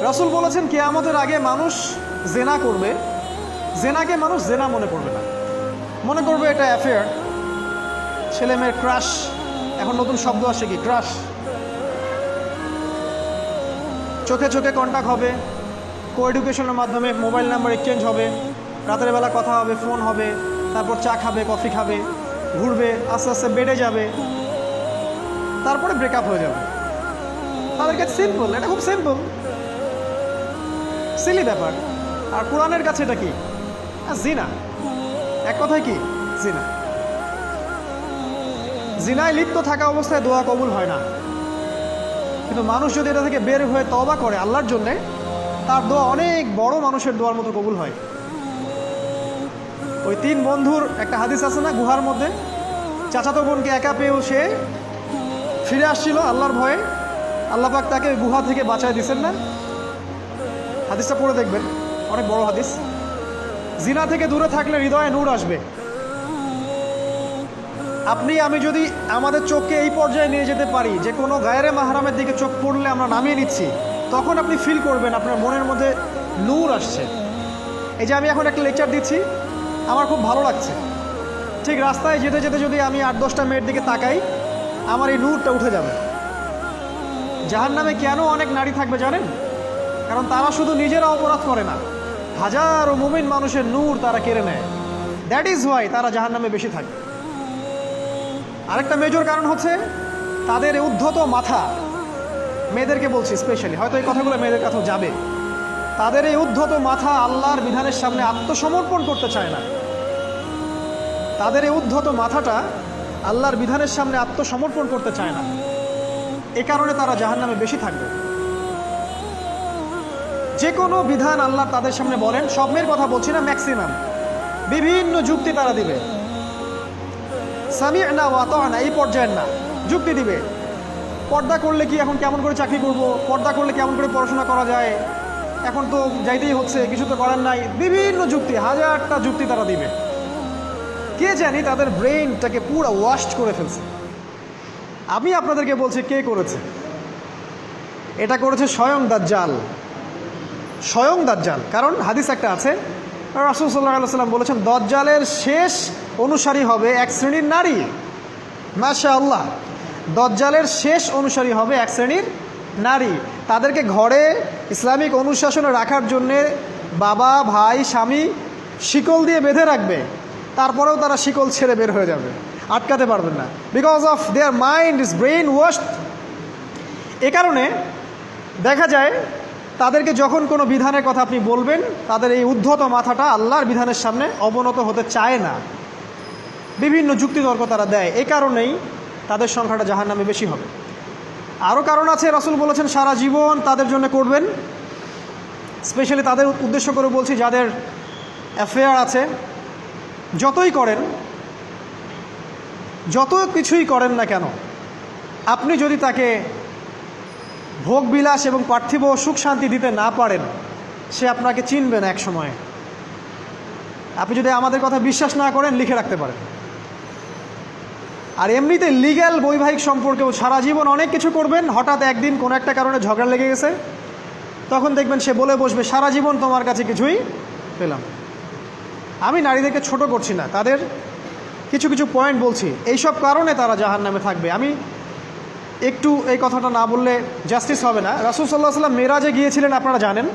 রাসূল বলেছেন কিয়ামতের আগে মানুষ জেনা করবে, জেনাকে মানুষ জেনা মনে করবে না, মনে করবে এটা অ্যাফেয়ার, ছেলে মেয়ের ক্রাশ। এখন নতুন শব্দ আসে কি, ক্রাশ। চোখে চোখে কন্ট্যাক্ট হবে, কো এডুকেশনের মাধ্যমে মোবাইল নাম্বার এক্সচেঞ্জ হবে, রাতের বেলা কথা হবে, ফোন হবে, তারপর চা খাবে, কফি খাবে, ঘুরবে, আস্তে আস্তে বেড়ে যাবে, তারপরে ব্রেকআপ হয়ে যাবে। তাদের কাছে সিম্পল, এটা খুব সিম্পল, সিলি ব্যাপার। আর কোরআনের কাছে এটা কি, জিনা। এক কথায় কি, জিনা। জিনায় লিপ্ত থাকা অবস্থায় দোয়া কবুল হয় না, কিন্তু মানুষ যদি এটা থেকে বের হয়ে তওবা করে আল্লাহর জন্যে, তার দোয়া অনেক বড় মানুষের দোয়ার মতো কবুল হয়। ওই 3 বন্ধুর একটা হাদিস আছে না, গুহার মধ্যে চাচাতো বোনকে একা পেয়েও সে ফিরে আসছিল আল্লাহর ভয়ে, আল্লাহ পাক তাকে গুহা থেকে বাঁচায় দিচ্ছেন না? হাদিসটা পড়ে দেখবেন, অনেক বড় হাদিস। জিনা থেকে দূরে থাকলে হৃদয়ে নূর আসবে। আপনি আমি যদি আমাদের চোখকে এই পর্যায়ে নিয়ে যেতে পারি যে কোনো গায়রে মাহরামের দিকে চোখ পড়লে আমরা নামিয়ে নিচ্ছি, তখন আপনি ফিল করবেন আপনার মনের মধ্যে নূর আসছে। এই যে আমি এখন একটা লেকচার দিচ্ছি, আমার খুব ভালো লাগছে। ঠিক রাস্তায় যেতে যেতে যদি আমি 8-10টা মেয়ের দিকে তাকাই, আমার এই নূরটা উঠে যাবে। জাহান্নামে কেন অনেক নারী থাকবে জানেন? কারণ তারা শুধু নিজেরা অপরাধ করে না, হাজারো মুমিন মানুষের নূর তারা কেড়ে নেয়। দ্যাট ইজ ওয়াই তারা জাহান্নামে বেশি থাকে। আরেকটা মেজর কারণ হচ্ছে তাদের উদ্ধত মাথা। মেয়েদেরকে বলছি স্পেশালি, হয়তো এই কথাগুলো মেয়েদের কাছেও যাবে। তাদের এই উদ্ধত মাথা আল্লাহর বিধানের সামনে আত্মসমর্পণ করতে চায় না। তাদের এই উদ্ধত মাথাটা আল্লাহর বিধানের সামনে আত্মসমর্পণ করতে চায় না, এ কারণে তারা জাহান্নামে বেশি থাকবে। যে কোনো বিধান আল্লাহ তাদের সামনে বলেন, সব মেয়ের কথা বলছি না, ম্যাক্সিমাম বিভিন্ন যুক্তি তারা দিবে। সামি'না ওয়া আতা'না এই পর্যায়ের না, যুক্তি দিবে। পর্দা করলে কি এখন কেমন করে চাকরি করব, পর্দা করলে কেমন করে পড়াশোনা করা যায়, এখন তো যাইতেই হচ্ছে, কিছু তো করার নাই, বিভিন্ন যুক্তি, হাজারটা যুক্তি তারা দিবে। কে জানি তাদের ব্রেইনটাকে পুরো ওয়াশ করে ফেলছে। আমি আপনাদেরকে বলছি কে করেছে, এটা করেছে স্বয়ং দাজ্জাল। স্বয়ং দাজ্জাল। কারণ হাদিস একটা আছে, রাসূল সাল্লাল্লাহু আলাইহি ওয়াসাল্লাম বলেছেন দাজ্জালের শেষ অনুসারী হবে এক শ্রেণীর নারী। মাশাআল্লাহ, দাজ্জালের শেষ অনুসারী হবে এক শ্রেণীর নারী। তাদেরকে ঘরে ইসলামিক অনুশাসনে রাখার জন্যে বাবা, ভাই, স্বামী শিকল দিয়ে বেঁধে রাখবে, তারপরেও তারা শিকল ছেড়ে বের হয়ে যাবে, আটকাতে পারবেন না, because of their mind is brainwashed. এ কারণে দেখা যায় তাদেরকে যখন কোনো বিধানের কথা আপনি বলবেন, তাদের এই উদ্ধত মাথাটা আল্লাহর বিধানের সামনে অবনত হতে চায় না, বিভিন্ন যুক্তিতর্ক তারা দেয়। এই কারণেই তাদের সংখ্যাটা জাহান্নামে বেশি হবে। আরও কারণ আছে, রাসূল বলেছেন সারা জীবন তাদের জন্য করবেন। স্পেশালি তাদের উদ্দেশ্য করে বলছি যাদের অ্যাফেয়ার আছে। যতই করেন, যত কিছুই করেন না কেন, আপনি যদি তাকে ভোগবিলাস এবং পার্থিব সুখ শান্তি দিতে না পারেন, সে আপনাকে চিনবে না এক সময়। আপনি যদি আমাদের কথা বিশ্বাস না করেন, লিখে রাখতে পারেন। আর এমনিতে লিগ্যাল বৈবাহিক সম্পর্কেও সারা জীবন অনেক কিছু করবেন, হঠাৎ একদিন কোনো একটা কারণে ঝগড়া লেগে গেছে, তখন দেখবেন সে বলে বসবে সারা জীবন তোমার কাছে কিছুই পেলাম। আমি নারীদেরকে ছোট করছি না, তাদের কিছু কিছু পয়েন্ট বলছি, এইসব কারণে তারা জাহান্নামে থাকবে। আমি একটু এই কথাটা না বললে জাস্টিস হবে না। রাসূল সাল্লাল্লাহু আলাইহি ওয়াসাল্লাম মেরাজে গিয়েছিলেন, আপনারা জানেন।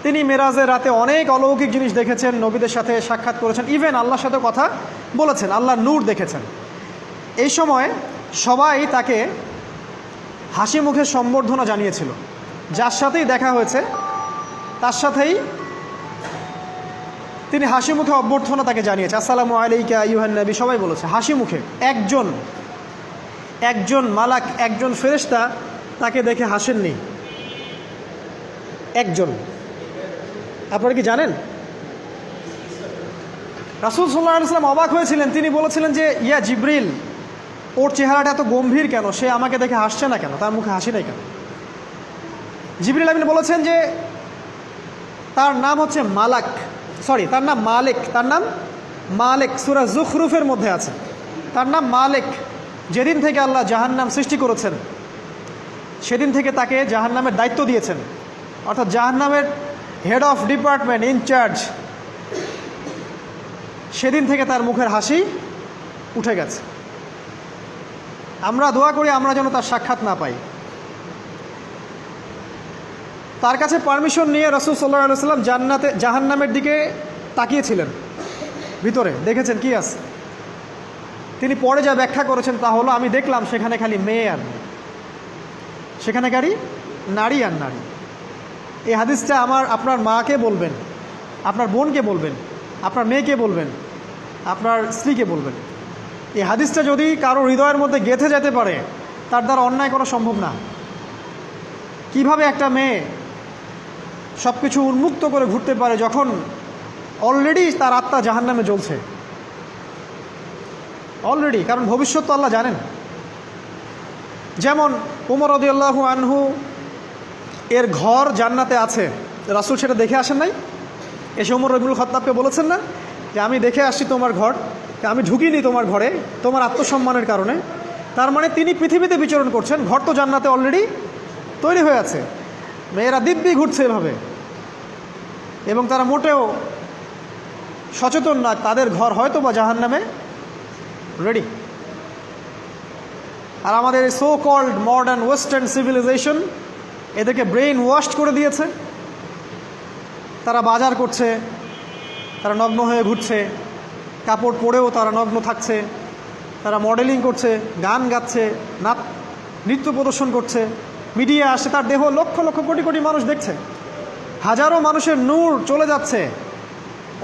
তিনি মেরাজের রাতে অনেক অলৌকিক জিনিস দেখেছেন, নবীদের সাথে সাক্ষাৎ করেছেন, ইভেন আল্লাহর সাথে কথা বলেছেন, আল্লাহর নূর দেখেছেন। এই সময় সবাই তাকে হাসি মুখে সম্বর্ধনা জানিয়েছিল। যার সাথেই দেখা হয়েছে তার সাথেই তিনি হাসি মুখে অভ্যর্থনা তাকে জানিয়েছে, আসসালামু আলাইকা আইয়ুহান নবী, সবাই বলেছে হাসি মুখে। একজন মালাক, একজন ফেরেশতা তাকে দেখে হাসেননি, একজন। আপনারা কি জানেন? রাসূল সাল্লাল্লাহু আলাইহি ওয়াসাল্লাম অবাক হয়েছিলেন। তিনি বলেছিলেন যে ইয়া জিবরিল, ওর চেহারাটা এত গম্ভীর কেন, সে আমাকে দেখে হাসছে না কেন, তার মুখে হাসি নাই কেন? জিবরিল আমিন বলেছেন যে তার নাম হচ্ছে মালাক, সরি তার নাম মালিক, তার নাম মালিক, সূরা যুখরুফের মধ্যে আছে, তার নাম মালিক। যেদিন থেকে আল্লাহ জাহান্নাম সৃষ্টি করেছেন, সেদিন থেকে তাকে জাহান্নামের দায়িত্ব দিয়েছেন। অর্থাৎ জাহান্নামের হেড অফ ডিপার্টমেন্ট ইনচার্জ, সেদিন থেকে তার মুখের হাসি উঠে গেছে। আমরা দোয়া করি আমরা যেন তার সাক্ষাৎ না পাই। তার কাছে পারমিশন নিয়ে রাসূল সাল্লাল্লাহু আলাইহি ওয়াসাল্লাম জাহান্নামের দিকে তাকিয়েছিলেন, ভিতরে দেখেছেন কি আছে। তিনি পরে যা ব্যাখ্যা করেছেন তা হলো, আমি দেখলাম সেখানে খালি মেয়ে আর মেয়ে, সেখানে খালি নারী আর নারী। এই হাদিসটা আপনার মাকে বলবেন, আপনার বোনকে বলবেন, আপনার মেয়েকে বলবেন, আপনার স্ত্রীকে বলবেন। এই হাদিসটা যদি কারো হৃদয়ের মধ্যে গেঁথে যেতে পারে, তার দ্বারা অন্যায় করা সম্ভব না। কিভাবে একটা মেয়ে সব কিছু উন্মুক্ত করে ঘুরতে পারে যখন অলরেডি তার আত্মা জাহান্নামে জ্বলছে অলরেডি, কারণ ভবিষ্যৎ তো আল্লাহ জানেন। যেমন উমর রাদিয়াল্লাহু আনহু এর ঘর জান্নাতে আছে, রাসূল সেটা দেখে আসেন নাই? এসে উমর ইবনুল খাত্তাবকে বলেছেন না যে আমি দেখে আসছি তোমার ঘর, আমি ঢুকিনি তোমার ঘরে তোমার আত্মসম্মানের কারণে। তার মানে তিনি পৃথিবীতে বিচরণ করছেন, ঘর তো জান্নাতে অলরেডি তৈরি হয়ে আছে। মেয়েরা দিব্যি ঘুরছে এভাবে, এবং তারা মোটেও সচেতন না তাদের ঘর হয়তো বা জাহান্নামে রেডি। আর আমাদের এই so called modern western civilisation এদেরকে ব্রেইন ওয়াশড করে দিয়েছে। তারা বাজার করছে, তারা নগ্ন হয়ে ঘুরছে, কাপড় পরেও তারা নগ্ন থাকছে, তারা মডেলিং করছে, গান গাচ্ছে, নৃত্য প্রদর্শন করছে, মিডিয়া আসছে, তার দেহ লক্ষ লক্ষ কোটি কোটি মানুষ দেখছে। হাজারো মানুষের নূর চলে যাচ্ছে,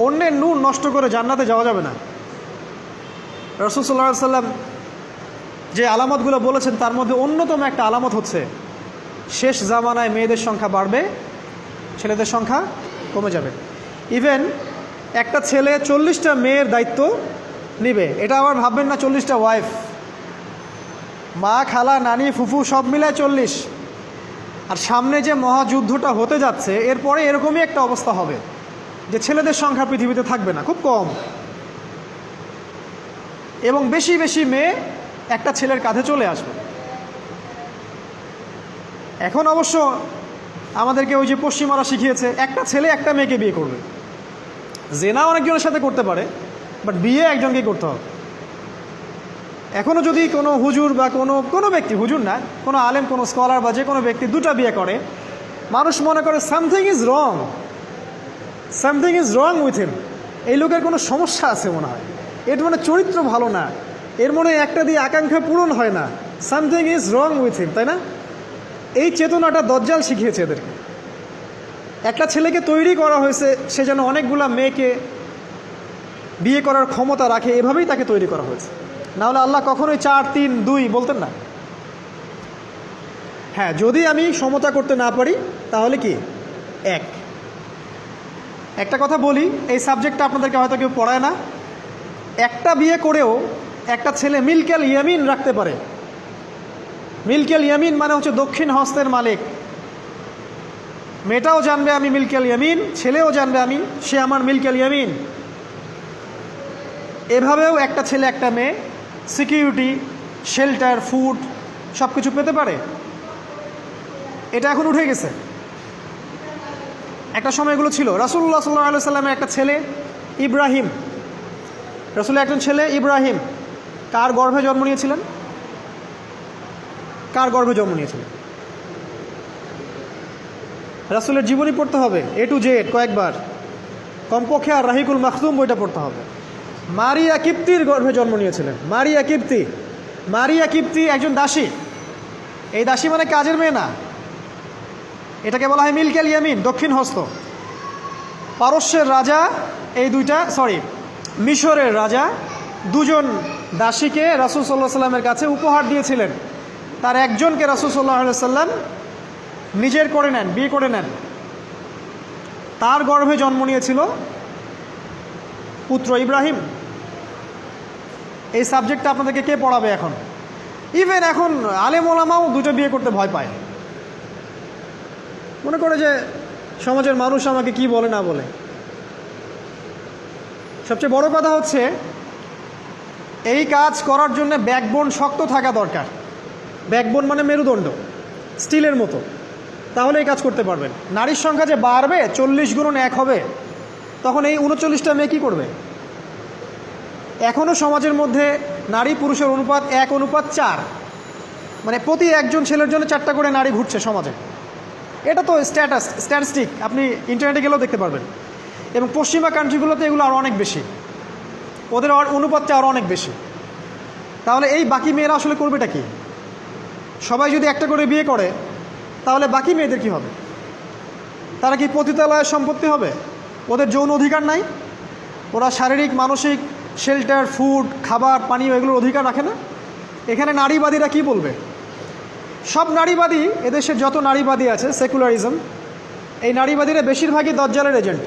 অন্যের নূর নষ্ট করে জান্নাতে যাওয়া যাবে না। রাসূল সাল্লাল্লাহু আলাইহি ওয়াসাল্লাম যে আলামতগুলো বলেছেন তার মধ্যে অন্যতম একটা আলামত হচ্ছে শেষ জামানায় মেয়েদের সংখ্যা বাড়বে, ছেলেদের সংখ্যা কমে যাবে। ইভেন একটা ছেলে 40টা মেয়ের দায়িত্ব নিবে। এটা আবার ভাববেন না 40টা ওয়াইফ, মা, খালা, নানি, ফুফু সব মিলায় 40। আর সামনে যে মহাযুদ্ধটা হতে যাচ্ছে এরপরে এরকমই একটা অবস্থা হবে যে ছেলেদের সংখ্যা পৃথিবীতে থাকবে না, খুব কম, এবং বেশি বেশি মেয়ে একটা ছেলের কাঁধে চলে আসবে। এখন অবশ্য আমাদেরকে ওই যে পশ্চিমারা শিখিয়েছে একটা ছেলে একটা মেয়েকে বিয়ে করবে। জেনা অনেকজনের সাথে করতে পারে, বাট বিয়ে একজনকেই করতে হবে। এখনও যদি কোনো হুজুর বা কোনো ব্যক্তি, হুজুর না, কোনো আলেম, কোনো স্কলার বা যে কোনো ব্যক্তি দুটা বিয়ে করে, মানুষ মনে করে something is wrong, something is wrong with him. এই লোকের কোনো সমস্যা আছে মনে হয়, এর মানে চরিত্র ভালো না, এর মনে একটা দিয়ে আকাঙ্ক্ষা পূরণ হয় না, something is wrong with him, তাই না? এই চেতনাটা দজ্জাল শিখিয়েছে এদেরকে। একটা ছেলেকে তৈরি করা হয়েছে সে যেন অনেকগুলা মেয়েকে বিয়ে করার ক্ষমতা রাখে, এভাবেই তাকে তৈরি করা হয়েছে। নাহলে আল্লাহ কখনোই 4, 3, 2 বলতেন না। হ্যাঁ, যদি আমি সমতা করতে না পারি তাহলে কি একটা কথা বলি, এই সাবজেক্টটা আপনাদেরকে হয়তো কেউ পড়ায় না। একটা বিয়ে করেও একটা ছেলে মিল্কেল ইয়ামিন রাখতে পারে। মিল্কেল ইয়ামিন মানে হচ্ছে দক্ষিণ হস্তের মালিক। মেয়েটাও জানবে আমি মিল্কেল ইয়ামিন, ছেলেও জানবে সে আমার মিল্কেল ইয়ামিন। এভাবেও একটা ছেলে একটা মেয়ে সিকিউরিটি, শেল্টার, ফুড সব কিছু পেতে পারে। এটা এখন উঠে গেছে, একটা সময় এগুলো ছিল। রাসূলুল্লাহ সাল্লাল্লাহু আলাইহি ওয়াসাল্লামের একটা ছেলে ইব্রাহিম, রাসূলের একজন ছেলে ইব্রাহিম কার গর্ভে জন্ম নিয়েছিলেন? কার গর্ভে জন্ম নিয়েছিলেন? রাসূলের জীবনী পড়তে হবে A to Z কয়েকবার, কমপক্ষে আর রাহিকুল মাখতুম বইটা পড়তে হবে। মারিয়া কিপ্তির গর্ভে জন্ম নিয়েছিলেন। মারিয়া কিপ্তি একজন দাসী। এই দাসী মানে কাজের মেয়ে না, এটাকে বলা হয় মিল্কেল ইয়ামিন, দক্ষিণ হস্ত। পারস্যের রাজা মিশরের রাজা দুজন দাসীকে রাসূল সাল্লাল্লাহু আলাইহি সাল্লামের কাছে উপহার দিয়েছিলেন। তার একজনকে রাসূল সাল্লাল্লাহু আলাইহি সাল্লাম নিজের করে নেন, বিয়ে করে নেন। তার গর্ভে জন্ম নিয়েছিল পুত্র ইব্রাহিম। এই সাবজেক্টটা আপনাদেরকে কে পড়াবে এখন? ইভেন এখন আলেম ওলামাও দুটো বিয়ে করতে ভয় পায়, মনে করে যে সমাজের মানুষ আমাকে কি বলে না বলে। সবচেয়ে বড় কথা হচ্ছে এই কাজ করার জন্য ব্যাকবোন শক্ত থাকা দরকার। ব্যাকবোন মানে মেরুদণ্ড, স্টিলের মতো। তাহলে এই কাজ করতে পারবেন। নারীর সংখ্যা যে বাড়বে 40 গুণন 1 হবে, তখন এই 39টা মেয়ে কী করবে? এখনও সমাজের মধ্যে নারী পুরুষের অনুপাত 1:4, মানে প্রতি একজন ছেলের জন্য 4টা করে নারী ঘুরছে সমাজে। এটা তো স্ট্যাটিস্টিক, আপনি ইন্টারনেটে গেলেও দেখতে পারবেন। এবং পশ্চিমা কান্ট্রিগুলোতে এগুলো আরও অনেক বেশি, ওদের অনুপাতটা আরও অনেক বেশি। তাহলে এই বাকি মেয়েরা আসলে করবেটা কি? সবাই যদি একটা করে বিয়ে করে, তাহলে বাকি মেয়েদের কি হবে? তারা কি পতিতালয়ের সম্পত্তি হবে? ওদের যৌন অধিকার নাই? ওরা শারীরিক মানসিক শেল্টার, ফুড, খাবার, পানীয় এগুলোর অধিকার রাখে না? এখানে নারীবাদীরা কি বলবে? সব নারীবাদী, এদেশের যত নারীবাদী আছে, সেকুলারিজম, এই নারীবাদীরা বেশিরভাগই দজ্জালের এজেন্ট।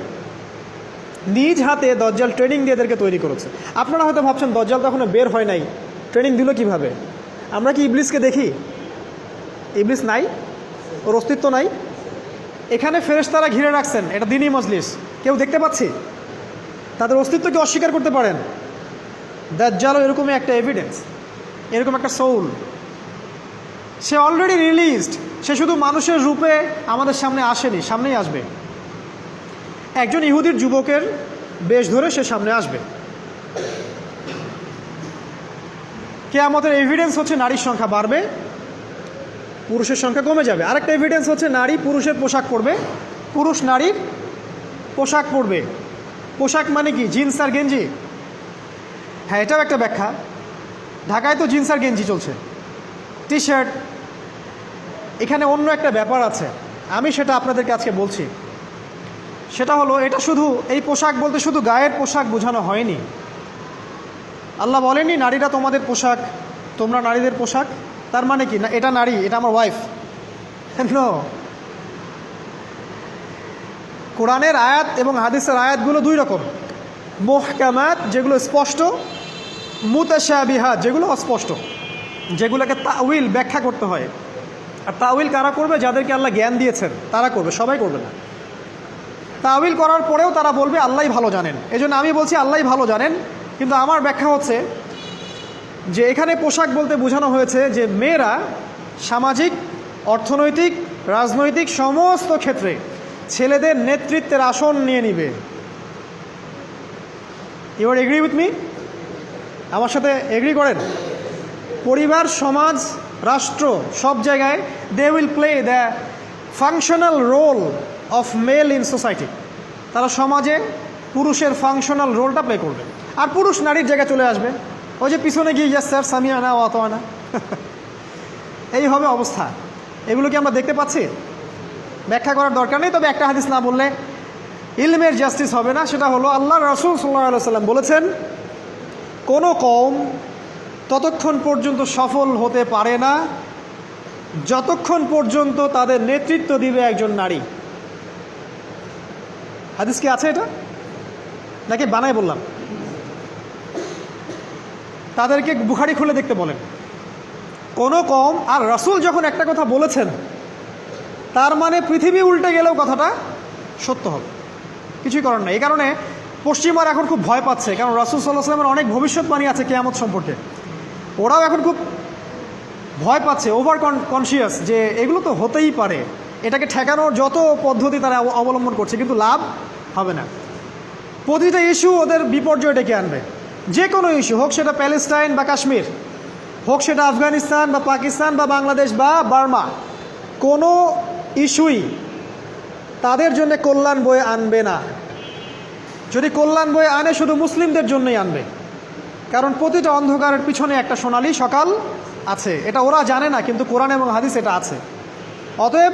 নিজ হাতে দজ্জাল ট্রেনিং দিয়ে এদেরকে তৈরি করেছে। আপনারা হয়তো ভাবছেন দজ্জাল তো এখনো বের হয় নাই, ট্রেনিং দিল কিভাবে? আমরা কি ইবলিসকে দেখি? ইবলিস নাই, ওর অস্তিত্ব নাই। এখানে ফেরেশতারা ঘিরে রাখছেন, এটা দ্বীনি মজলিস, কেউ দেখতে পাচ্ছি? তাদের অস্তিত্বকে অস্বীকার করতে পারেন? দাজ্জালও এরকমই একটা এভিডেন্স, এরকম একটা সোল। সে অলরেডি রিলিজড, সে শুধু মানুষের রূপে আমাদের সামনে আসেনি, সামনেই আসবে। একজন ইহুদির যুবকের বেশ ধরে সে সামনে আসবে। কিয়ামতের এভিডেন্স হচ্ছে নারীর সংখ্যা বাড়বে, পুরুষের সংখ্যা কমে যাবে। আরেকটা এভিডেন্স হচ্ছে নারী পুরুষের পোশাক পরবে, পুরুষ নারীর পোশাক পরবে। পোশাক মানে কি? জিন্স আর গেঞ্জি? হ্যাঁ, এটাও একটা ব্যাখ্যা। ঢাকায় তো জিন্স আর গেঞ্জি চলছে, টি শার্ট। এখানে অন্য একটা ব্যাপার আছে, আমি সেটা আপনাদেরকে আজকে বলছি। সেটা হলো, এটা শুধু এই পোশাক বলতে শুধু গায়ের পোশাক বোঝানো হয়নি। আল্লাহ বলেনি নারীরা তোমাদের পোশাক, তোমরা নারীদের পোশাক। তার মানে কি না এটা নারী, এটা আমার ওয়াইফ? নো। কোরআনের আয়াত এবং হাদিসের আয়াতগুলো দুই রকম। মুহকামাত, যেগুলো স্পষ্ট, মুতাশাবিহাত, যেগুলো অস্পষ্ট, যেগুলোকে তাউইল, ব্যাখ্যা করতে হয়। আর তাউইল কারা করবে? যাদেরকে আল্লাহ জ্ঞান দিয়েছেন তারা করবে, সবাই করবে না। তাউইল করার পরেও তারা বলবে আল্লাহই ভালো জানেন। এজন্য আমি বলছি আল্লাহই ভালো জানেন, কিন্তু আমার ব্যাখ্যা হচ্ছে যে এখানে পোশাক বলতে বোঝানো হয়েছে যে মেয়েরা সামাজিক, অর্থনৈতিক, রাজনৈতিক সমস্ত ক্ষেত্রে ছেলেদের নেতৃত্বের আসন নিয়ে নিবে। You are agree with me? আমার সাথে এগ্রি করেন? পরিবার, সমাজ, রাষ্ট্র, সব জায়গায় they will play the functional role of male in society. তারা সমাজে পুরুষের ফাংশনাল রোলটা প্লে করবে, আর পুরুষ নারীর জায়গায় চলে আসবে। ওই যে পিছনে গিয়ে ইয়াস স্যার সামিয়ানা ও আতোয়ানা, এই হবে অবস্থা। এগুলো কি আমরা দেখতে পাচ্ছি? ব্যাখ্যা করার দরকার নেই, তবে একটা হাদিস না বললে ইলমের জাস্টিস হবে না। সেটা হলো আল্লাহ রাসূল সাল্লাল্লাহু আলাইহি ওয়াসাল্লাম বলেছেন, কোনো কওম ততক্ষণ পর্যন্ত সফল হতে পারে না যতক্ষণ পর্যন্ত তাদের নেতৃত্ব দিবে একজন নারী। হাদিস কি আছে এটা, নাকি বানাই বললাম? তাদেরকে বুখারী খুলে দেখতে বলেন। কোনো কওম, আর রাসূল যখন একটা কথা বলেছেন তার মানে পৃথিবী উল্টে গেলেও কথাটা সত্য হবে, কিছুই করার নাই। এই কারণে পশ্চিমারা এখন খুব ভয় পাচ্ছে, কারণ রাসূল সাল্লাল্লাহু আলাইহি ওয়াসাল্লামের অনেক ভবিষ্যৎবাণী আছে কিয়ামত সম্পর্কে। ওরাও এখন খুব ভয় পাচ্ছে, ওভার কনসিয়াস, যে এগুলো তো হতেই পারে। এটাকে ঠেকানোর যত পদ্ধতি তারা অবলম্বন করছে, কিন্তু লাভ হবে না। প্রতিটা ইস্যু ওদের বিপর্যয় ডেকে আনবে। যে কোনো ইস্যু হোক, সেটা প্যালেস্টাইন বা কাশ্মীর হোক, সেটা আফগানিস্তান বা পাকিস্তান বা বাংলাদেশ বা বার্মা, কোনো ইস্যুই তাদের জন্য কল্যাণ বয়ে আনবে না। যদি কল্যাণ বয়ে আনে, শুধু মুসলিমদের জন্যই আনবে, কারণ প্রতিটা অন্ধকারের পিছনে একটা সোনালী সকাল আছে। এটা ওরা জানে না, কিন্তু কোরআন এবং হাদিস এটা আছে। অতএব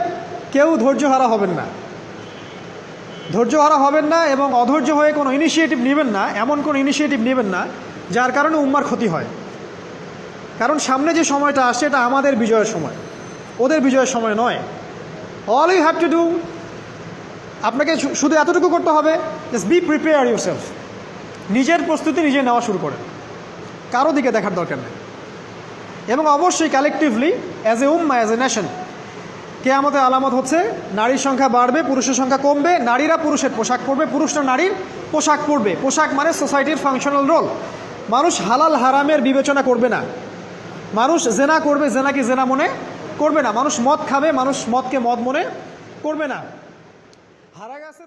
কেউ ধৈর্যহারা হবেন না, ধৈর্যহারা হবেন না, এবং অধৈর্য হয়ে কোনো ইনিশিয়েটিভ নেবেন না, এমন কোনো ইনিশিয়েটিভ নেবেন না যার কারণে উম্মার ক্ষতি হয়। কারণ সামনে যে সময়টা আসছে, এটা আমাদের বিজয়ের সময়, ওদের বিজয়ের সময় নয়। All you have to do, আপনাকে শুধু এতটুকু করতে হবে, জাস্ট বি প্রিপেয়ার ইউরসেলফ। নিজের প্রস্তুতি নিজে নেওয়া শুরু করেন, কারো দিকে দেখার দরকার নেই। এবং অবশ্যই collectively as a Umma, as a nation, কিয়ামতের আলামত হচ্ছে নারীর সংখ্যা বাড়বে, পুরুষের সংখ্যা কমবে। নারীরা পুরুষের পোশাক পরবে, পুরুষরা নারীর পোশাক পরবে। পোশাক মানে সোসাইটির ফাংশনাল রোল। মানুষ হালাল হারামের বিবেচনা করবে না, মানুষ জেনা করবে, জেনাকে জেনা মনে করবে না, মানুষ মদ খাবে, মানুষ মদকে মদ মনে করবে না। হারা গেছে।